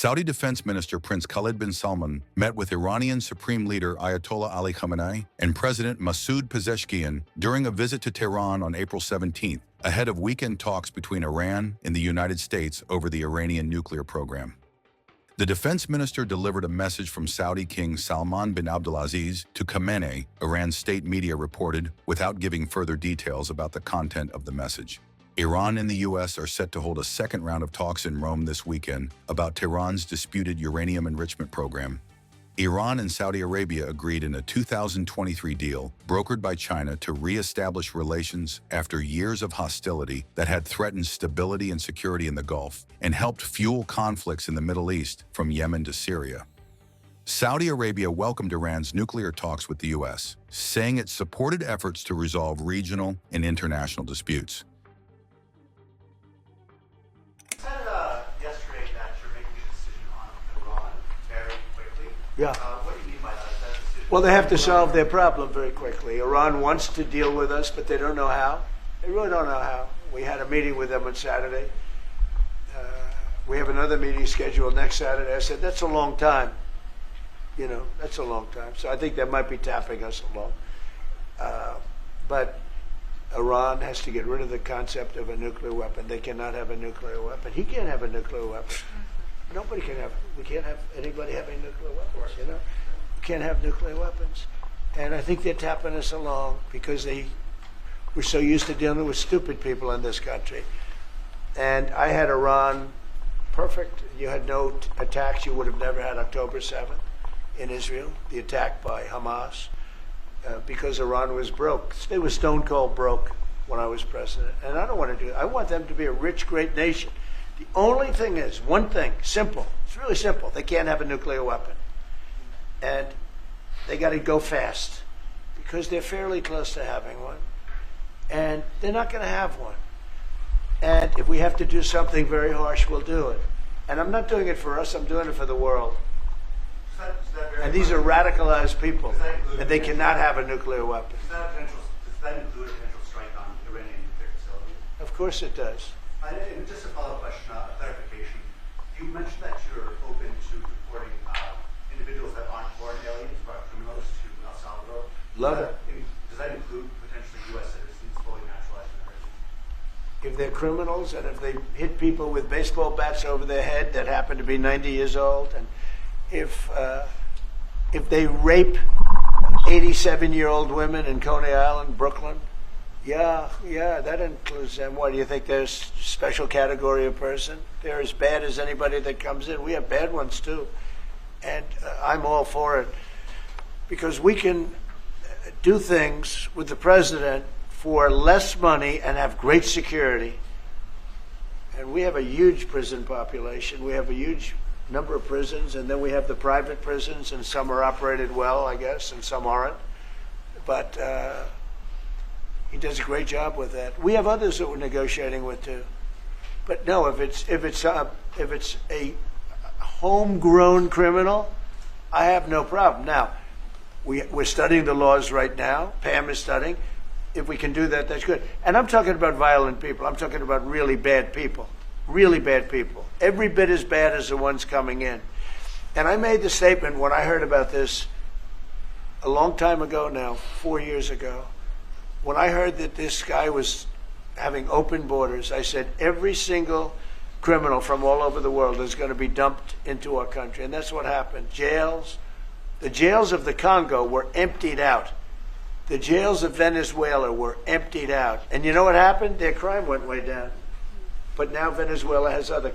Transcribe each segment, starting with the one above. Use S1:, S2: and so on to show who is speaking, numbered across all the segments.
S1: Saudi Defense Minister Prince Khalid bin Salman met with Iranian Supreme Leader Ayatollah Ali Khamenei and President Masoud Pezeshkian during a visit to Tehran on April 17th, ahead of weekend talks between Iran and the United States over the Iranian nuclear program. The defense minister delivered a message from Saudi King Salman bin Abdulaziz to Khamenei, Iran's state media reported, without giving further details about the content of the message. Iran and the U.S. are set to hold a second round of talks in Rome this weekend about Tehran's disputed uranium enrichment program. Iran and Saudi Arabia agreed in a 2023 deal brokered by China to re-establish relations after years of hostility that had threatened stability and security in the Gulf and helped fuel conflicts in the Middle East from Yemen to Syria. Saudi Arabia welcomed Iran's nuclear talks with the U.S., saying it supported efforts to resolve regional and international disputes.
S2: Yeah.
S3: What do you mean by that?
S2: Well, they have to solve their problem very quickly. Iran wants to deal with us, but they don't know how. They really don't know how. We had a meeting with them on Saturday. We have another meeting scheduled next Saturday. I said, that's a long time. You know, that's a long time. So I think they might be tapping us along. But Iran has to get rid of the concept of a nuclear weapon. They cannot have a nuclear weapon. He can't have a nuclear weapon. Nobody can have. We can't have anybody having nuclear weapons. You know, we can't have nuclear weapons, and I think they're tapping us along because we're so used to dealing with stupid people in this country. And I had Iran perfect. You had no attacks. You would have never had October 7th in Israel, the attack by Hamas, because Iran was broke. They were stone cold broke when I was president, and I don't want to do it. I want them to be a rich, great nation. The only thing is, one thing, simple. It's really simple. They can't have a nuclear weapon. And they got to go fast because they're fairly close to having one. And they're not going to have one. And if we have to do something very harsh, we'll do it. And I'm not doing it for us. I'm doing it for the world. And these are radicalized people. And they cannot have a nuclear weapon.
S3: Does that include a potential strike on Iranian nuclear facilities?
S2: Of course it does.
S3: And just a follow-up question, a clarification. You mentioned that you're open to deporting individuals that aren't foreign aliens, but criminals to El Salvador.
S2: Love it.
S3: Does that include potentially U.S. citizens fully naturalized Americans?
S2: If they're criminals and if they hit people with baseball bats over their head that happen to be 90 years old, and if they rape 87-year-old women in Coney Island, Brooklyn, yeah, that includes them. What, do you think there's a special category of person? They're as bad as anybody that comes in. We have bad ones too. And I'm all for it because we can do things with the president for less money and have great security. And we have a huge prison population. We have a huge number of prisons, and then we have the private prisons, and some are operated well, I guess, and some aren't. But he does a great job with that. We have others that we're negotiating with too. But no, if it's a homegrown criminal, I have no problem. Now, we're studying the laws right now. Pam is studying. If we can do that, that's good. And I'm talking about violent people. I'm talking about really bad people. Really bad people. Every bit as bad as the ones coming in. And I made the statement when I heard about this a long time ago now, 4 years ago. When I heard that this guy was having open borders, I said every single criminal from all over the world is going to be dumped into our country. And that's what happened. Jails, the jails of the Congo were emptied out. The jails of Venezuela were emptied out. And you know what happened? Their crime went way down. But now Venezuela has other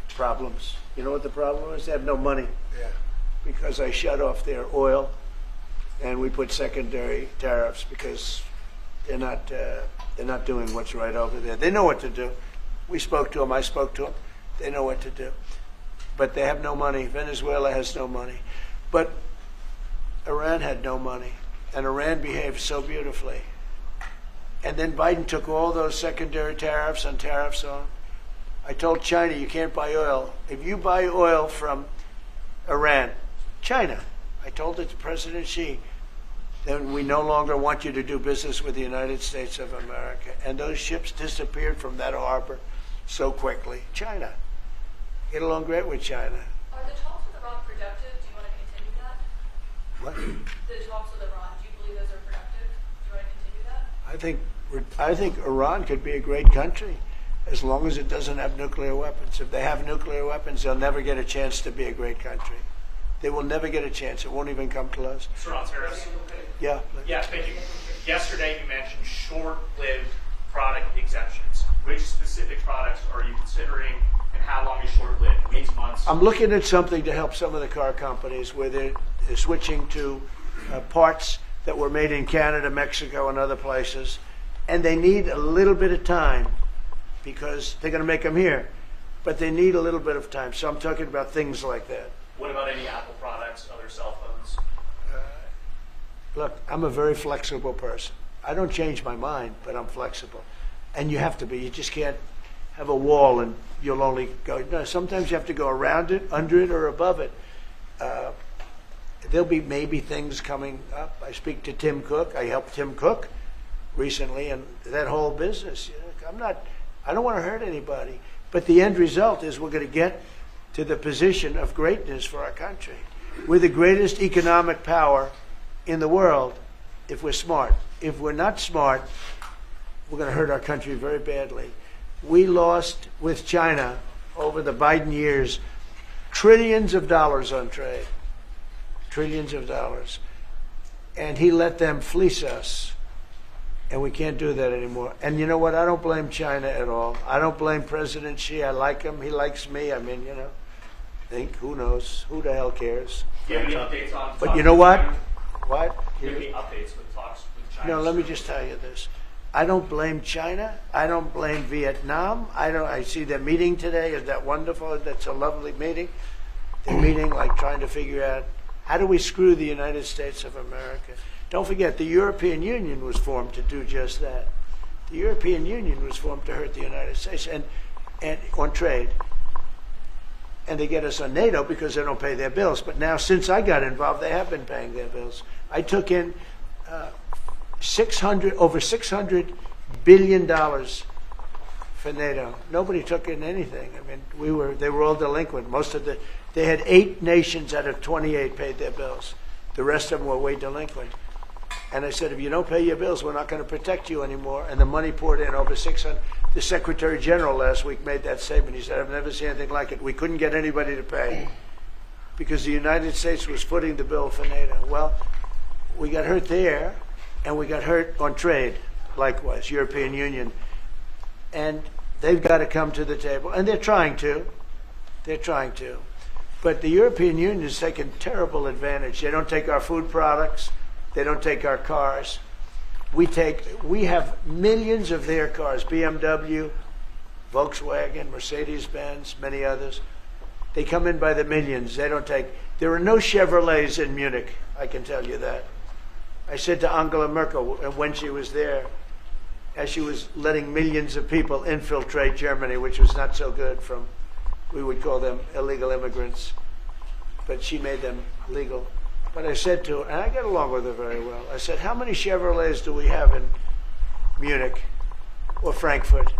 S2: problems. You know what the problem is? They have no money.
S3: Yeah.
S2: Because I shut off their oil and we put secondary tariffs because they're not doing what's right over there. They know what to do. We spoke to them. I spoke to them. They know what to do. But they have no money. Venezuela has no money. But Iran had no money. And Iran behaved so beautifully. And then Biden took all those secondary tariffs and tariffs on. I told China, you can't buy oil. If you buy oil from Iran, China, I told it to President Xi, then we no longer want you to do business with the United States of America. And those ships disappeared from that harbor so quickly. China. Get along great with China.
S4: Are The talks with Iran, do you believe those are productive? Do you want to continue that?
S2: I think Iran could be a great country as long as it doesn't have nuclear weapons. If they have nuclear weapons, they'll never get a chance to be a great country. They will never get a chance. It won't even come close.
S5: Sir, Harris.
S2: Yeah.
S5: Yeah, thank you. Yesterday you mentioned short-lived product exemptions. Which specific products are you considering, and how long is short-lived? Weeks, months?
S2: I'm looking at something to help some of the car companies where they're switching to parts that were made in Canada, Mexico, and other places, and they need a little bit of time because they're going to make them here, but they need a little bit of time. So I'm talking about things like that.
S5: What about any Apple products, other cell phones?
S2: Look, I'm a very flexible person. I don't change my mind, but I'm flexible. And you have to be. You just can't have a wall and you'll only go. No, sometimes you have to go around it, under it, or above it. There'll be maybe things coming up. I speak to Tim Cook. I helped Tim Cook recently, and that whole business. You know, I don't want to hurt anybody. But the end result is we're going to get to the position of greatness for our country. We're the greatest economic power in the world if we're smart. If we're not smart, we're going to hurt our country very badly. We lost with China over the Biden years trillions of dollars on trade. Trillions of dollars. And he let them fleece us. And we can't do that anymore. And you know what? I don't blame China at all. I don't blame President Xi. I like him. He likes me. I mean, you know, who knows? Who the hell cares?
S5: Do you have any updates on
S2: But you know what? What?
S5: Do you have any updates with talks with China?
S2: No, let me just tell you this. I don't blame China. I don't blame Vietnam. I see their meeting today. Is that wonderful? That's a lovely meeting. They're meeting like trying to figure out how do we screw the United States of America. Don't forget, the European Union was formed to do just that. The European Union was formed to hurt the United States and on trade. And they get us on NATO because they don't pay their bills. But now, since I got involved, they have been paying their bills. I took in over $600 billion for NATO. Nobody took in anything. I mean, they were all delinquent. They had 8 nations out of 28 paid their bills. The rest of them were way delinquent. And I said, if you don't pay your bills, we're not going to protect you anymore. And the money poured in over 600. The Secretary General last week made that statement. He said, I've never seen anything like it. We couldn't get anybody to pay because the United States was footing the bill for NATO. Well, we got hurt there, and we got hurt on trade, likewise, European Union. And they've got to come to the table. And they're trying to. They're trying to. But the European Union has taken terrible advantage. They don't take our food products. They don't take our cars. We have millions of their cars, BMW, Volkswagen, Mercedes-Benz, many others. They come in by the millions. They don't take. There are no Chevrolets in Munich, I can tell you that. I said to Angela Merkel when she was there, as she was letting millions of people infiltrate Germany, which was not so good we would call them illegal immigrants, but she made them legal. But I said to her, and I get along with her very well, I said, how many Chevrolets do we have in Munich or Frankfurt?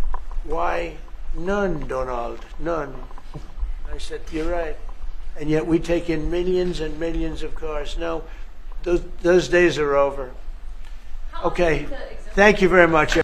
S2: Why, none, Donald, none. I said, you're right. And yet we take in millions and millions of cars. No, those days are over. Okay, thank you very much.